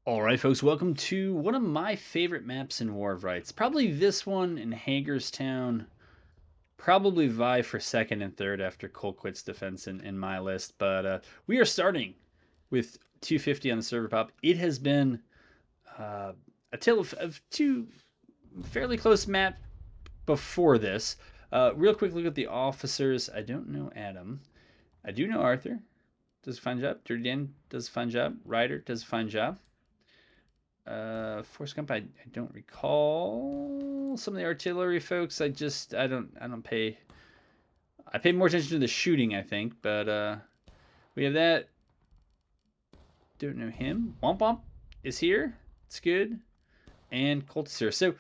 Alright folks, welcome to one of my favorite maps in War of Rights. Probably this one in Hagerstown. Probably vie for second and third after Colquitt's defense in my list. But we are starting with 250 on the server pop. It has been a tale of two fairly close maps before this. Real quick look at the officers. I don't know Adam. I do know Arthur. Does a fine job. Dirty Dan does a fine job. Ryder does a fine job. Force Gump, I don't recall. Some of the artillery folks, I don't pay. I pay more attention to the shooting, I think. But we have that. Don't know him. Womp Womp is here. It's good. And Colt's here. So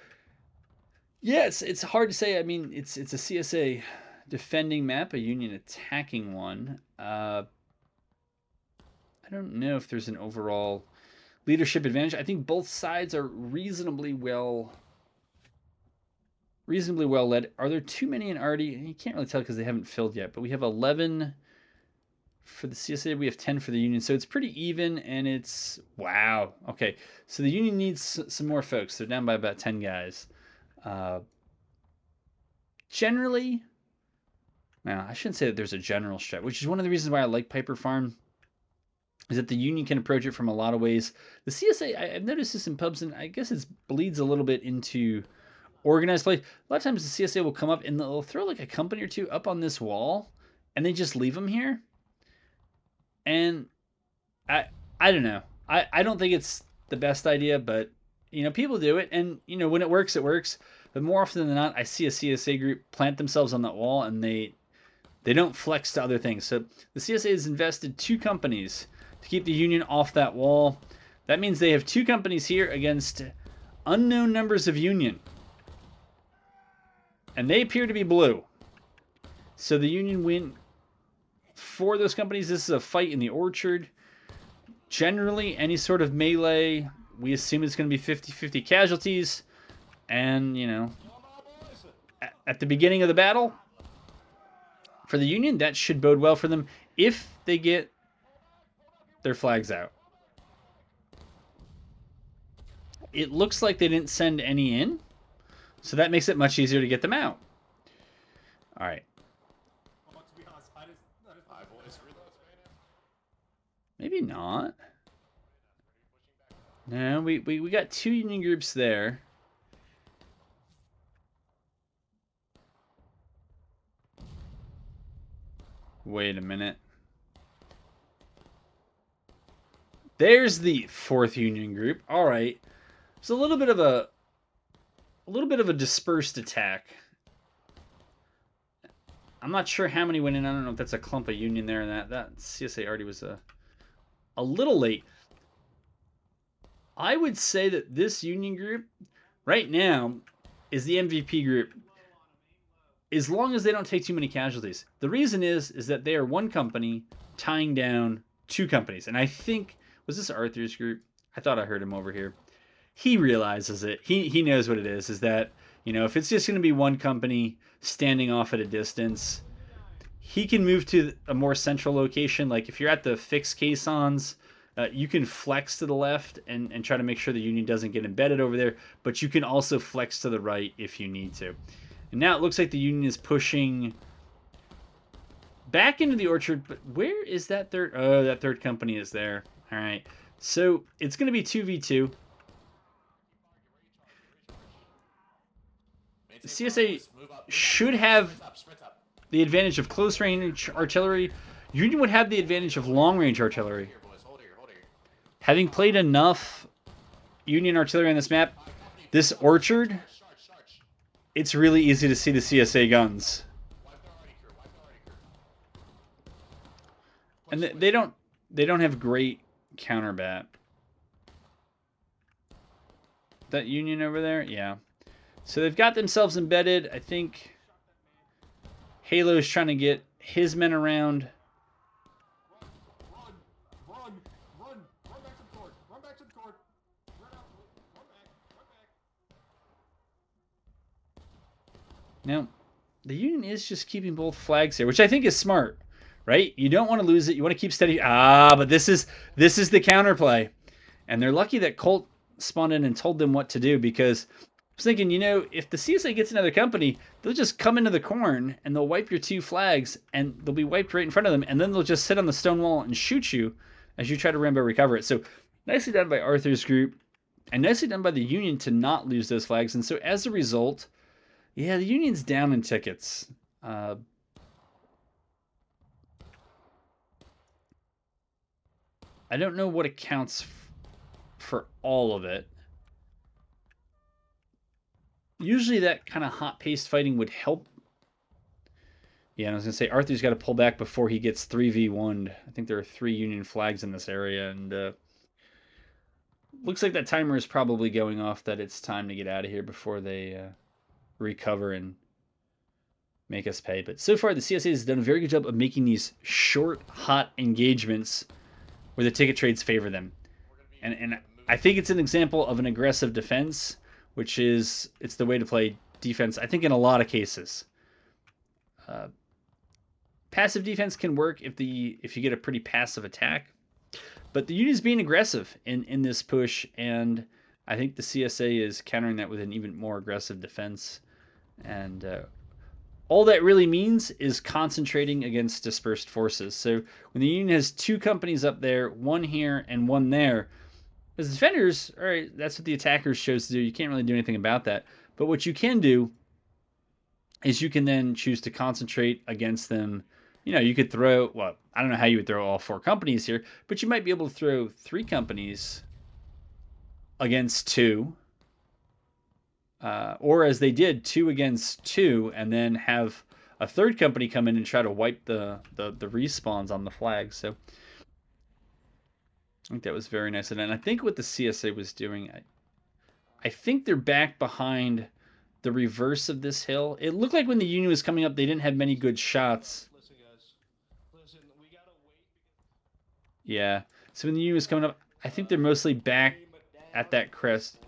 yes, it's hard to say. I mean, it's a CSA defending map, a Union attacking one. I don't know if there's an overall leadership advantage. I think both sides are reasonably well led. Are there too many in Artie? You can't really tell because they haven't filled yet, but we have 11 for the CSA. We have 10 for the Union, so it's pretty even, and it's wow. Okay, so the Union needs some more folks. They're down by about 10 guys. Generally, well, I shouldn't say that there's a general strat, which is one of the reasons why I like Piper Farm, is that the Union can approach it from a lot of ways. The CSA, I've noticed this in pubs, and I guess it bleeds a little bit into organized play. A lot of times the CSA will come up and they'll throw like a company or two up on this wall, and they just leave them here. And I don't know. I don't think it's the best idea, but people do it, and when it works, it works. But more often than not, I see a CSA group plant themselves on that wall, and they don't flex to other things. So the CSA has invested 2 companies to keep the Union off that wall. That means they have 2 companies here against unknown numbers of Union. And they appear to be blue. So the Union win 4 of those companies. This is a fight in the orchard. Generally, any sort of melee, we assume it's going to be 50-50 casualties. And, at the beginning of the battle, for the Union, that should bode well for them if they get their flags out. It looks like they didn't send any in, so that makes it much easier to get them out. All right. Maybe not. No, we got 2 Union groups there. Wait a minute. There's the 4th Union group. All right. It's a little bit of a dispersed attack. I'm not sure how many went in. I don't know if that's a clump of Union there, and that CSA already was a little late. I would say that this Union group right now is the MVP group, as long as they don't take too many casualties. The reason is that they are one company tying down 2 companies. And I think, was this Arthur's group? I thought I heard him over here. He realizes it. He knows what it is that, if it's just going to be one company standing off at a distance, he can move to a more central location. Like if you're at the fixed caissons, you can flex to the left and try to make sure the Union doesn't get embedded over there, but you can also flex to the right if you need to. And now it looks like the Union is pushing back into the orchard, but where is that third? Oh, that third company is there. All right. So it's going to be 2v2. The CSA should have the advantage of close range artillery. Union would have the advantage of long range artillery. Having played enough Union artillery on this map, this orchard, it's really easy to see the CSA guns. And they don't have great counterbat. That Union over there? Yeah. So they've got themselves embedded. I think Halo is trying to get his men around. Run back to the court. Run back to the court. Run back. Now, the Union is just keeping both flags here, which I think is smart, right? You don't want to lose it. You want to keep steady. But this is the counterplay. And they're lucky that Colt spawned in and told them what to do, because I was thinking, you know, if the CSA gets another company, they'll just come into the corn and they'll wipe your 2 flags and they'll be wiped right in front of them. And then they'll just sit on the stone wall and shoot you as you try to Rambo recover it. So nicely done by Arthur's group and nicely done by the Union to not lose those flags. And so as a result, yeah, the Union's down in tickets. I don't know what accounts for all of it. Usually that kind of hot-paced fighting would help. Yeah, and I was going to say, Arthur's got to pull back before he gets 3v1'd. I think there are 3 Union flags in this area, and looks like that timer is probably going off, that it's time to get out of here before they recover and make us pay. But so far, the CSA has done a very good job of making these short, hot engagements where the ticket trades favor them. And I think it's an example of an aggressive defense, which is, it's the way to play defense, I think, in a lot of cases. Passive defense can work if you get a pretty passive attack, but the Union's being aggressive in this push, and I think the CSA is countering that with an even more aggressive defense. And all that really means is concentrating against dispersed forces. So when the Union has 2 companies up there, 1 here and 1 there, as defenders, all right, that's what the attackers chose to do. You can't really do anything about that. But what you can do is you can then choose to concentrate against them. You know, you could throw, well, I don't know how you would throw all 4 companies here, but you might be able to throw 3 companies against 2. Or as they did, 2 against 2, and then have a 3rd company come in and try to wipe the respawns on the flag. So I think that was very nice. And I think what the CSA was doing, I think they're back behind the reverse of this hill. It looked like when the Union was coming up, they didn't have many good shots. Listen, guys. Listen, we gotta wait. Yeah. So when the Union was coming up, I think they're mostly back at that crest.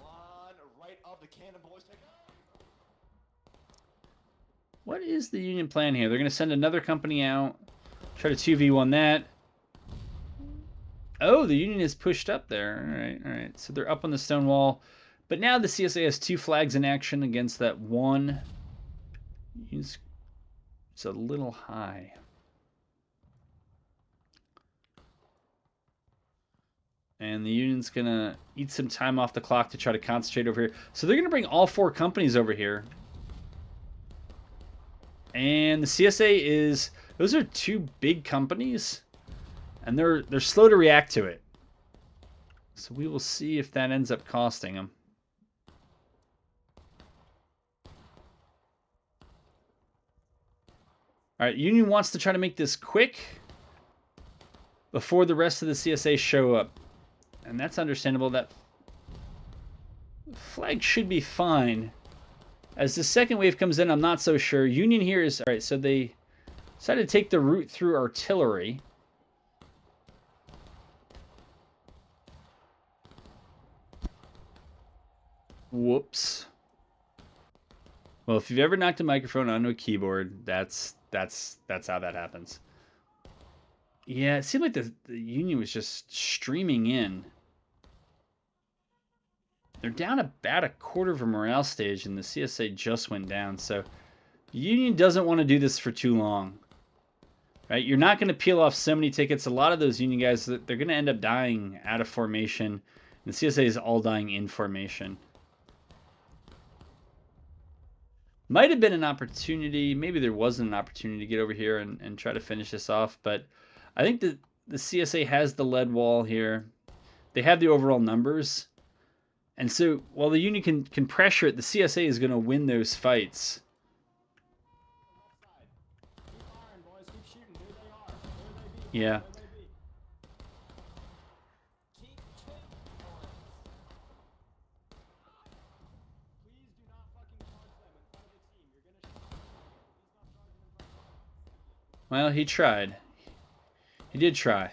What is the Union plan here? They're going to send another company out, try to 2v1 that. Oh, the Union is pushed up there. All right. So they're up on the stone wall. But now the CSA has 2 flags in action against that 1. It's a little high. And the Union's going to eat some time off the clock to try to concentrate over here. So they're going to bring all 4 companies over here. And the CSA is... Those are 2 big companies. And they're slow to react to it. So we will see if that ends up costing them. All right, Union wants to try to make this quick before the rest of the CSA show up. And that's understandable. That flag should be fine. As the second wave comes in, I'm not so sure. Union here is... All right, so they decided to take the route through artillery. Whoops. Well, if you've ever knocked a microphone onto a keyboard, that's how that happens. Yeah, it seemed like the Union was just streaming in. They're down about a quarter of a morale stage, and the CSA just went down. So the Union doesn't want to do this for too long. Right? You're not going to peel off so many tickets. A lot of those Union guys, they're going to end up dying out of formation. And the CSA is all dying in formation. Might have been an opportunity. Maybe there wasn't an opportunity to get over here and try to finish this off. But I think the CSA has the lead wall here. They have the overall numbers. And so while the Union can pressure it, the CSA is going to win those fights. Yeah. Well, he tried. He did try.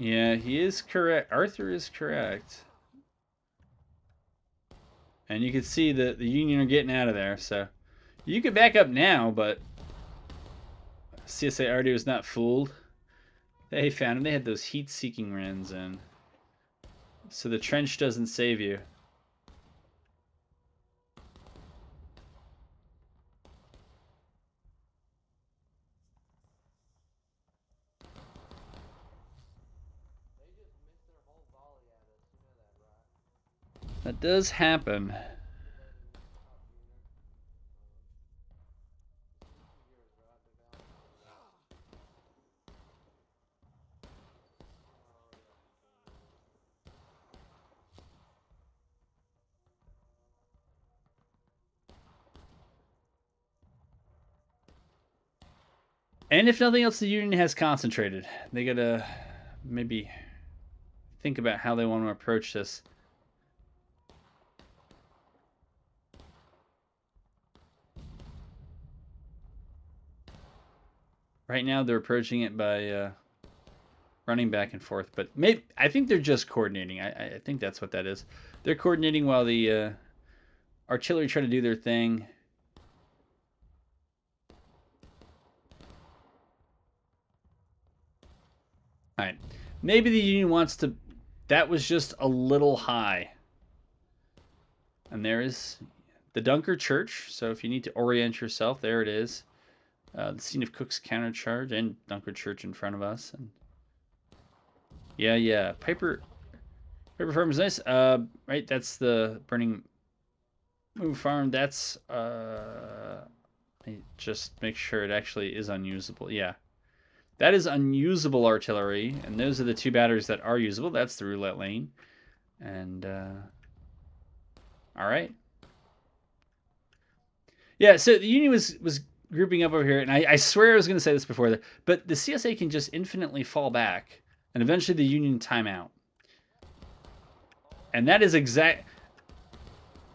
Yeah, he is correct. Arthur is correct. And you can see that the Union are getting out of there. So you could back up now, but CSA already was not fooled. They found him. They had those heat-seeking Wrens in. So the trench doesn't save you. That does happen. And if nothing else, the Union has concentrated. They gotta maybe think about how they want to approach this. Right now, they're approaching it by running back and forth, but maybe I think they're just coordinating. I think that's what that is. They're coordinating while the artillery try to do their thing. All right, maybe the Union wants to. That was just a little high. And there is the Dunker Church. So if you need to orient yourself, there it is. The scene of Cook's countercharge and Dunker Church in front of us. And yeah. Piper Farm is nice. Right, that's the burning move farm. That's let me just make sure it actually is unusable. Yeah. That is unusable artillery, and those are the two batteries that are usable. That's the Roulette Lane. And all right. Yeah, so the Union was grouping up over here, and I swear I was going to say this before, but the CSA can just infinitely fall back, and eventually the Union time out. And that is exact.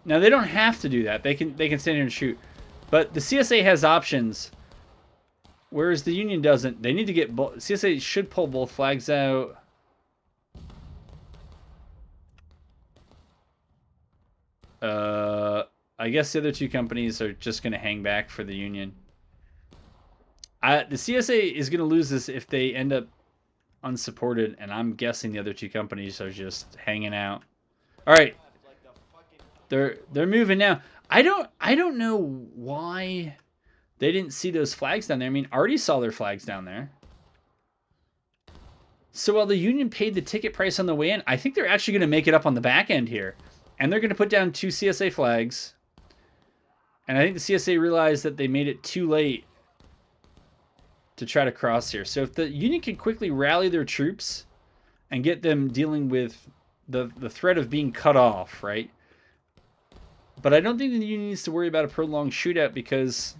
Now they don't have to do that. They can stand here and shoot, but the CSA has options, whereas the Union doesn't. They need to get both. CSA should pull both flags out. I guess the other two companies are just going to hang back for the Union. The CSA is going to lose this if they end up unsupported, and I'm guessing the other two companies are just hanging out. All right, they're moving now. I don't know why they didn't see those flags down there. I mean, already saw their flags down there. So while the Union paid the ticket price on the way in, I think they're actually going to make it up on the back end here, and they're going to put down two CSA flags. And I think the CSA realized that they made it too late to try to cross here. So if the Union can quickly rally their troops and get them dealing with the threat of being cut off, right? But I don't think the Union needs to worry about a prolonged shootout because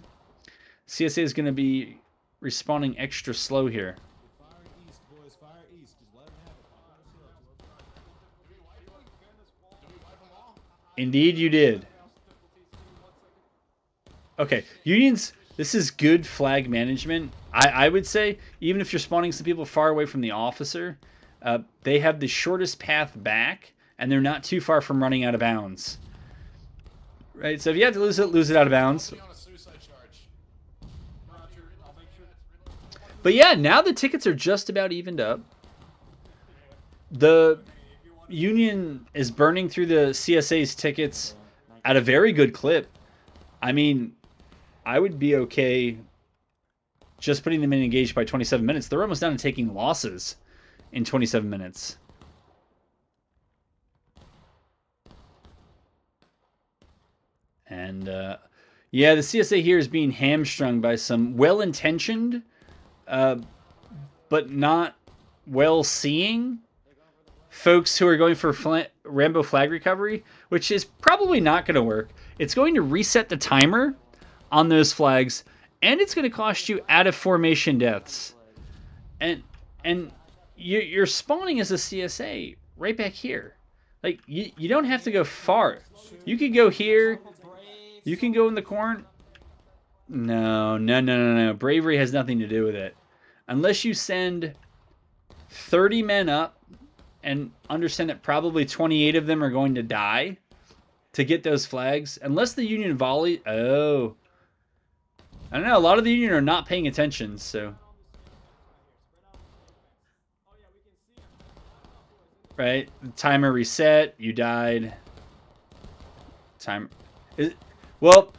CSA is going to be responding extra slow here. Fire east, boys. Fire east. Just let them have it. Indeed, you did. Okay, Unions, this is good flag management. I would say, even if you're spawning some people far away from the officer, they have the shortest path back, and they're not too far from running out of bounds. Right, so if you have to lose it out of bounds. But yeah, now the tickets are just about evened up. The Union is burning through the CSA's tickets at a very good clip. I mean, I would be okay just putting them in engaged by 27 minutes. They're almost down to taking losses in 27 minutes. And yeah, the CSA here is being hamstrung by some well-intentioned, but not well-seeing folks who are going for Rambo flag recovery, which is probably not going to work. It's going to reset the timer on those flags, and it's going to cost you out of formation deaths. And you're spawning as a CSA right back here. Like, you don't have to go far. You could go here. You can go in the corn. No. Bravery has nothing to do with it. Unless you send 30 men up and understand that probably 28 of them are going to die, to get those flags. Unless the Union volley. Oh. I don't know. A lot of the Union are not paying attention, so. Right? The timer reset. You died. Time. Well,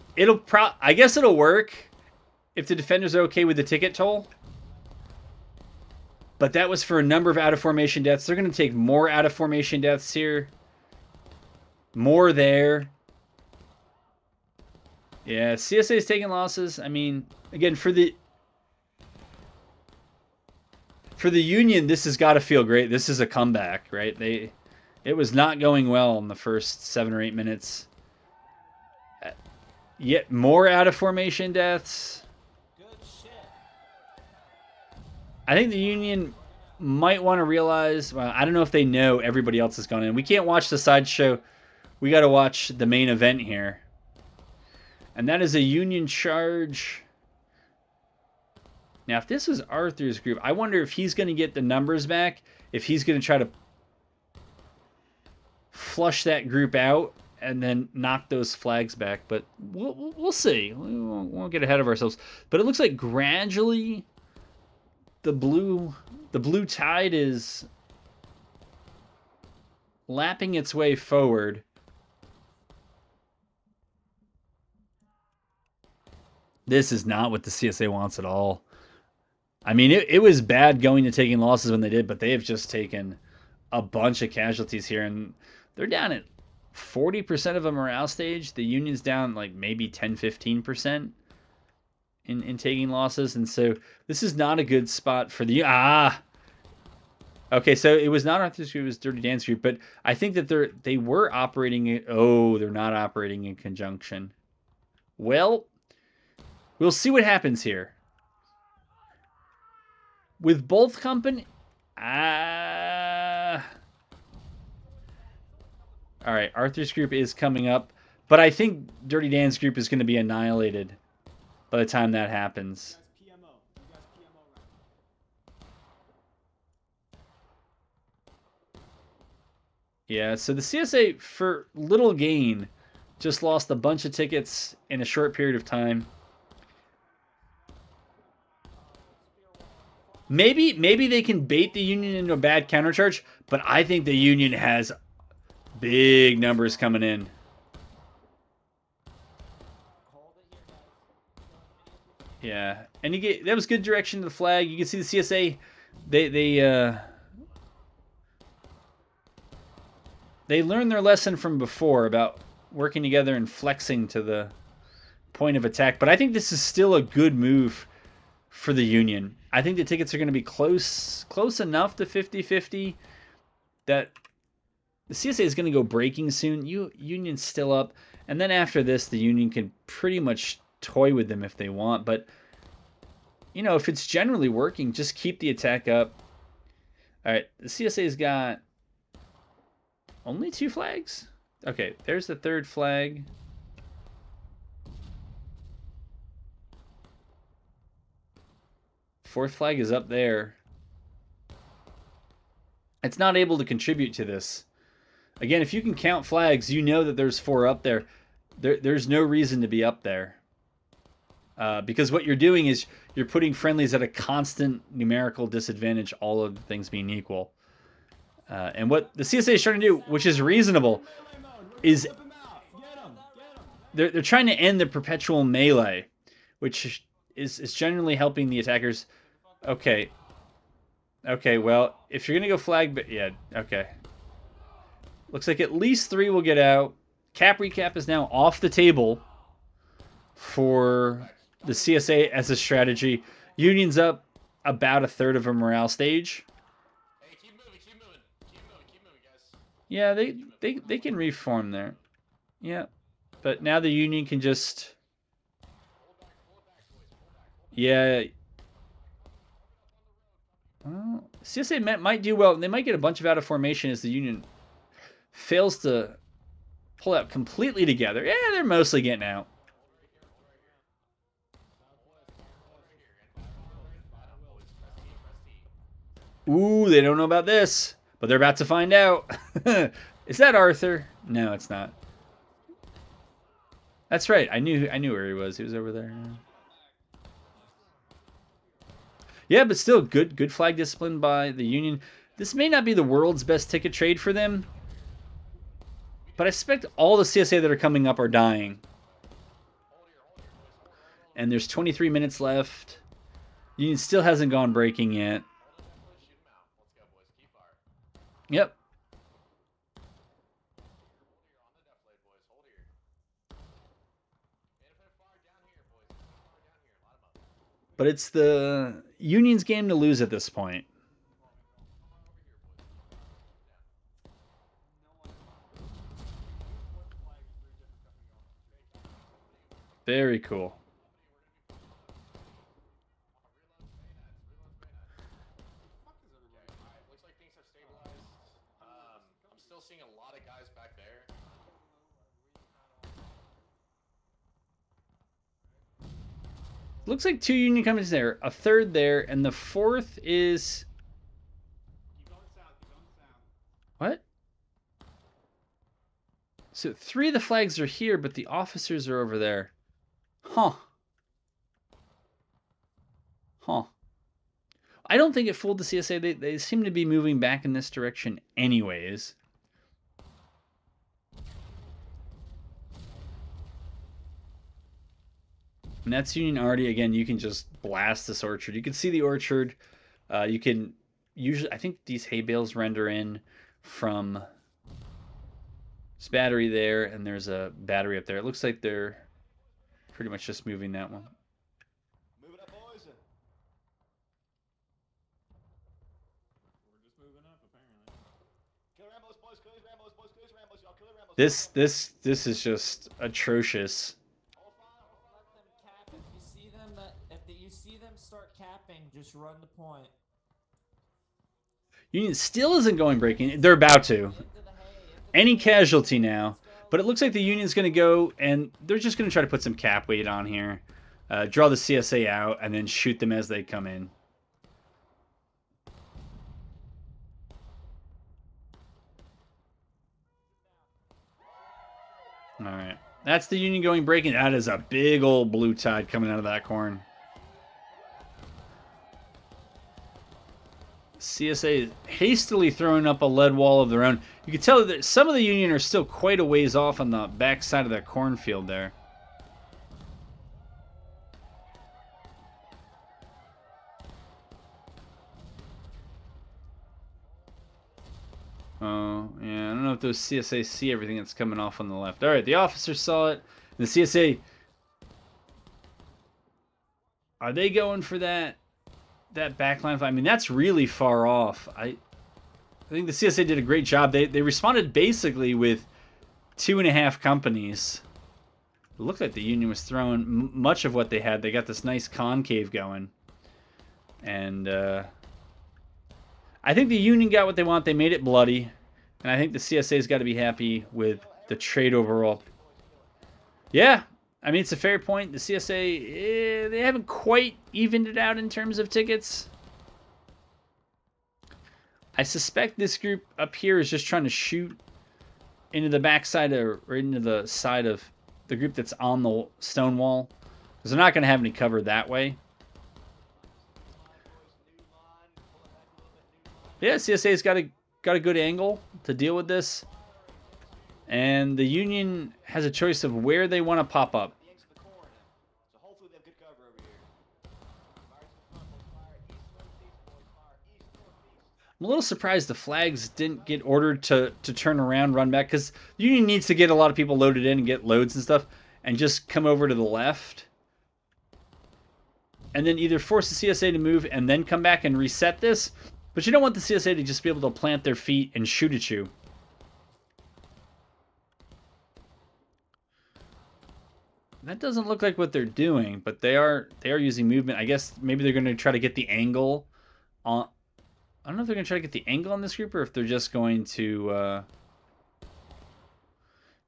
I guess it'll work if the defenders are okay with the ticket toll. But that was for a number of out-of-formation deaths. They're going to take more out-of-formation deaths here. More there. Yeah, CSA is taking losses. I mean, again, for the Union, this has got to feel great. This is a comeback, right? It was not going well in the first 7 or 8 minutes. Yet more out-of-formation deaths. I think the Union might want to realize, well, I don't know if they know everybody else has gone in. We can't watch the sideshow. We got to watch the main event here. And that is a Union charge. Now, if this was Arthur's group, I wonder if he's going to get the numbers back, if he's going to try to flush that group out and then knock those flags back. But we'll see. We won't get ahead of ourselves. But it looks like gradually the blue tide is lapping its way forward. This is not what the CSA wants at all. I mean, it was bad going to taking losses when they did, but they have just taken a bunch of casualties here, and they're down at 40% of a morale stage. The Union's down like maybe 10-15% in taking losses, and so this is not a good spot for the Okay, so it was not Arthur's group, it was Dirty Dan's group, but I think that they were operating. They're not operating in conjunction. Well, we'll see what happens here. With both company, all right, Arthur's group is coming up, but I think Dirty Dan's group is going to be annihilated by the time that happens. Yeah, so the CSA, for little gain, just lost a bunch of tickets in a short period of time. Maybe they can bait the Union into a bad countercharge, but I think the Union has big numbers coming in. Yeah, and that was good direction to the flag. You can see the CSA, they learned their lesson from before about working together and flexing to the point of attack. But I think this is still a good move for the Union. I think the tickets are going to be close enough to 50-50 that the CSA is going to go breaking soon. Union's still up. And then after this, the Union can pretty much toy with them if they want. But, if it's generally working, just keep the attack up. All right, the CSA's got only 2 flags? Okay, there's the 3rd flag. Fourth flag is up there. It's not able to contribute to this. Again, if you can count flags, you know that there's 4 up there. There's no reason to be up there. Because what you're doing is you're putting friendlies at a constant numerical disadvantage, all of things being equal. And what the CSA is trying to do, which is reasonable, is they're trying to end the perpetual melee, which is generally helping the attackers. Okay, well, if you're going to go flag, but yeah, okay. Looks like at least 3 will get out. Cap recap is now off the table for the CSA as a strategy. Union's up about a third of a morale stage. Hey, keep moving, guys. Yeah, they can reform there. Yeah, but now the Union can just... Yeah. Well, CSA might do well. They might get a bunch of out of formation as the Union fails to pull out completely together. Yeah, they're mostly getting out. Ooh, they don't know about this, but they're about to find out. Is that Arthur? No, it's not. That's right. I knew where he was. He was over there. Yeah, but still good flag discipline by the Union. This may not be the world's best ticket trade for them, but I suspect all the CSA that are coming up are dying. And there's 23 minutes left. Union still hasn't gone breaking yet. Yep. But it's the Union's game to lose at this point. Very cool. Looks like things have stabilized. I'm still seeing a lot of guys back there. Looks like 2 Union companies there, a third there, and the fourth is... Keep going south. Keep going south. What? So 3 of the flags are here, but the officers are over there. Huh. Huh. I don't think it fooled the CSA. They seem to be moving back in this direction anyways. And that's Union already. Again, you can just blast this orchard. You can see the orchard. You can usually, I think these hay bales render in from this battery there, and there's a battery up there. It looks like they're pretty much just moving that one. Move it up, boys. We're just moving up, apparently. Kill Rambos, boys. Kill Rambos, boys. Kill Rambos. Y'all kill Rambos. This is just atrocious. If you see them start capping, just run the point. Union still isn't going breaking. They're about to. Any casualty now. But it looks like the Union's going to go, and they're just going to try to put some cap weight on here. Draw the CSA out, and then shoot them as they come in. Alright. That's the Union going breaking. That is a big old blue tide coming out of that corn. CSA is hastily throwing up a lead wall of their own. You can tell that some of the Union are still quite a ways off on the back side of that cornfield there. Oh, yeah, I don't know if those CSA see everything that's coming off on the left. All right, the officers saw it. The CSA, are they going for that backline? I mean, that's really far off. I think the CSA did a great job. They responded basically with 2.5 companies. It looked like the Union was throwing much of what they had. They got this nice concave going. And I think the Union got what they want. They made it bloody. And I think the CSA's got to be happy with the trade overall. Yeah, I mean, it's a fair point. The CSA, they haven't quite evened it out in terms of tickets. I suspect this group up here is just trying to shoot into the backside or into the side of the group that's on the stone wall. Because they're not going to have any cover that way. Yeah, CSA's got a good angle to deal with this. And the Union has a choice of where they want to pop up. I'm a little surprised the flags didn't get ordered to turn around, run back, because the Union needs to get a lot of people loaded in and get loads and stuff, and just come over to the left. And then either force the CSA to move and then come back and reset this. But you don't want the CSA to just be able to plant their feet and shoot at you. That doesn't look like what they're doing, but they are using movement. I guess maybe they're going to try to get the angle on. I don't know if they're going to try to get the angle on this group or if they're just going to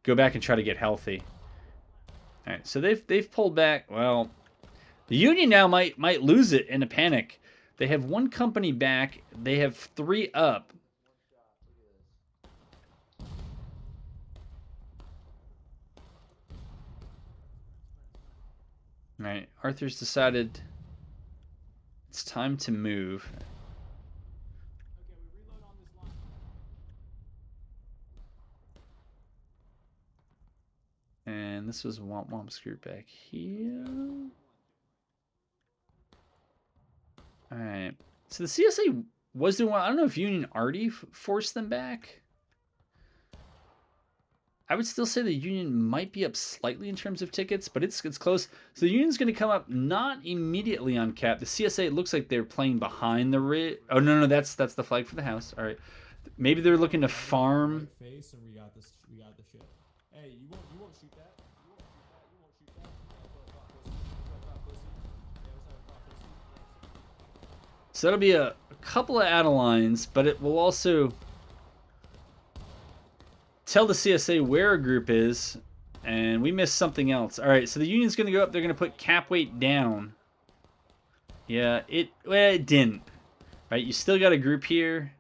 go back and try to get healthy. All right, so they've pulled back. Well, the Union now might lose it in a panic. They have 1 company back. They have 3 up. All right, Arthur's decided it's time to move. Okay, we reload on this line. And this was Womp Womp's group back here. All right. So the CSA was doing well. I don't know if Union already forced them back. I would still say the Union might be up slightly in terms of tickets, but it's close. So the Union's going to come up not immediately on cap. The CSA, it looks like they're playing behind the ridge. Oh, no, that's the flag for the house. All right. Maybe they're looking to farm. Face and we got this. We got the shit. Hey, you won't shoot that. You won't shoot that. You won't shoot that. So that'll be a couple of Adelines, but it will also tell the CSA where a group is, and we missed something else. All right, so the Union's going to go up. They're going to put cap weight down. Yeah, it didn't. Right, you still got a group here.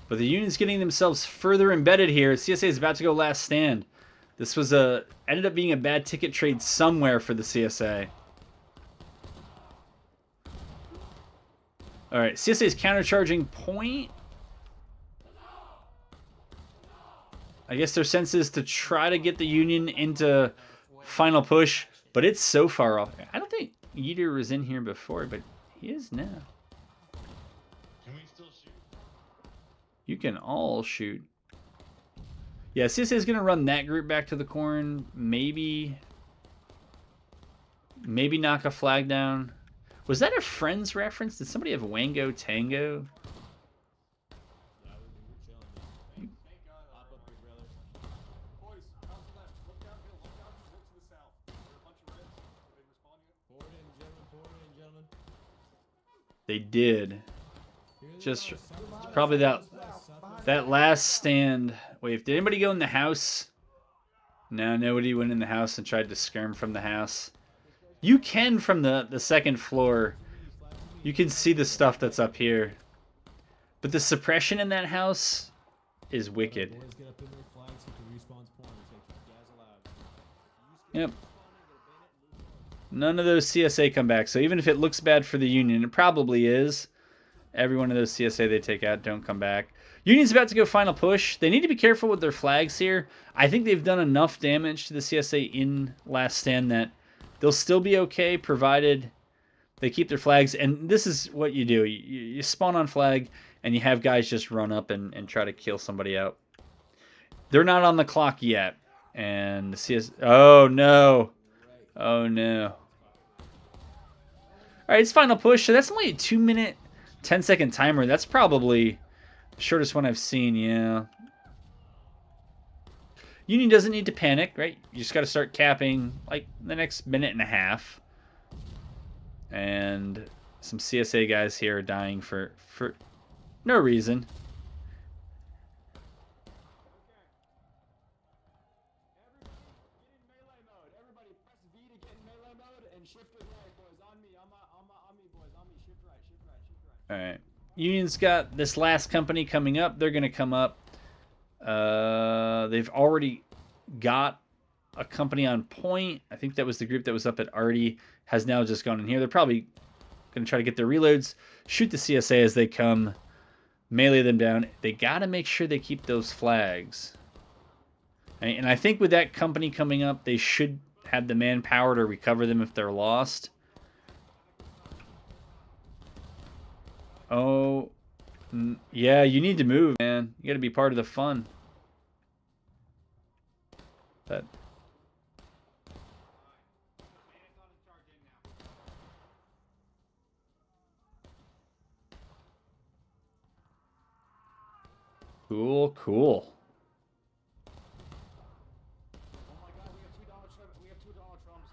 But the Union's getting themselves further embedded here. CSA is about to go last stand. This was ended up being a bad ticket trade somewhere for the CSA. All right, CSA is countercharging point. I guess their sense is to try to get the Union into final push, but it's so far off. I don't think Yeater was in here before, but he is now. Can we still shoot? You can all shoot. Yeah, CSA is going to run that group back to the corn. Maybe knock a flag down. Was that a Friends reference? Did somebody have Wango Tango? Yeah, we're chilling. Thank God. Hop up here, brother. Boys, how's the left? Look downhill. Look to the south. There are a bunch of reds. Did they respond yet? Forward in, gentlemen. Forward in, gentlemen. They did. Here they Just go. it's probably that last stand. Wait, did anybody go in the house? No, nobody went in the house and tried to skirm from the house. You can from the second floor. You can see the stuff that's up here. But the suppression in that house is wicked. Boys, get up in their flags. Hit the respawn's point. They keep gas allowed. Yep. None of those CSA come back. So even if it looks bad for the Union, it probably is. Every one of those CSA they take out don't come back. Union's about to go final push. They need to be careful with their flags here. I think they've done enough damage to the CSA in last stand that they'll still be okay, provided they keep their flags. And this is what you do. You spawn on flag, and you have guys just run up and try to kill somebody out. They're not on the clock yet. And the CS... Oh, no. Oh, no. All right, it's final push. So that's only a 2-minute, 10-second timer. That's probably the shortest one I've seen, yeah. Union doesn't need to panic, right? You just got to start capping like the next minute and a half. And some CSA guys here are dying for no reason. Everybody, get in melee mode. Everybody, press V to get in melee mode and shift it right, boys. On me, boys. On me. Shift right. All right. Union's got this last company coming up. They're going to come up. They've already got a company on point. I think that was the group that was up at Artie. Has now just gone in here. They're probably going to try to get their reloads, shoot the CSA as they come, melee them down. They got to make sure they keep those flags. And I think with that company coming up, they should have the manpower to recover them if they're lost. Oh, yeah, you need to move, man. You got to be part of the fun. But cool. Oh my God, we have $2 Trumps.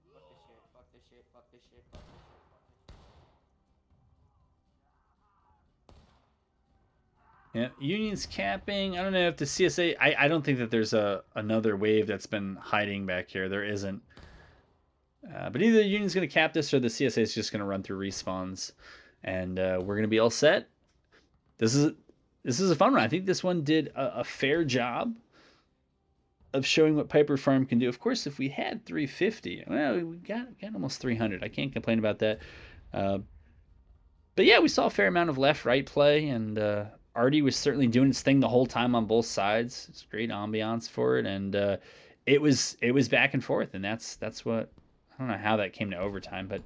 You're fired. Fuck this shit. yeah, Union's capping. I don't know if the CSA... I don't think that there's another wave that's been hiding back here. There isn't. But either the Union's going to cap this or the CSA is just going to run through respawns. and we're gonna be all set. This is a fun one. I think this one did a fair job of showing what Piper Farm can do. Of course, if we had 350, well, we got almost 300. I can't complain about that. Uh, but yeah, we saw a fair amount of left-right play, and Artie was certainly doing his thing the whole time on both sides. It's great ambiance for it, and it was back and forth, and that's what I don't know how that came to overtime, but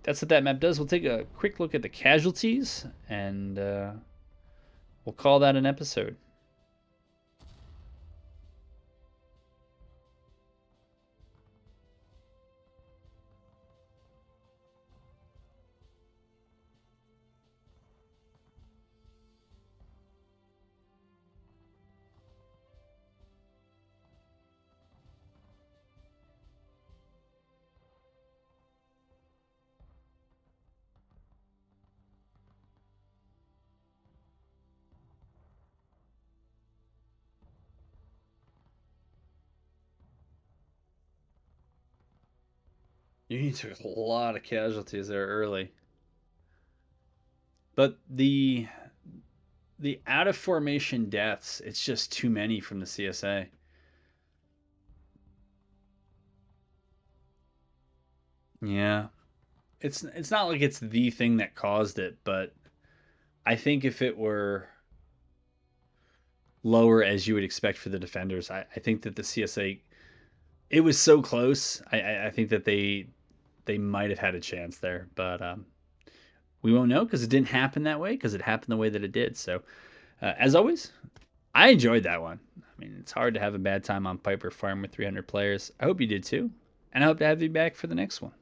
that's what that map does. We'll take a quick look at the casualties, and we'll call that an episode. You took a lot of casualties there early. But the out of formation deaths, it's just too many from the CSA. Yeah. It's not like it's the thing that caused it, but I think if it were lower as you would expect for the defenders, I think that the CSA, it was so close. I think that they might have had a chance there, but we won't know because it didn't happen that way, because it happened the way that it did. So as always, I enjoyed that one. I mean, it's hard to have a bad time on Piper Farm with 300 players. I hope you did too, and I hope to have you back for the next one.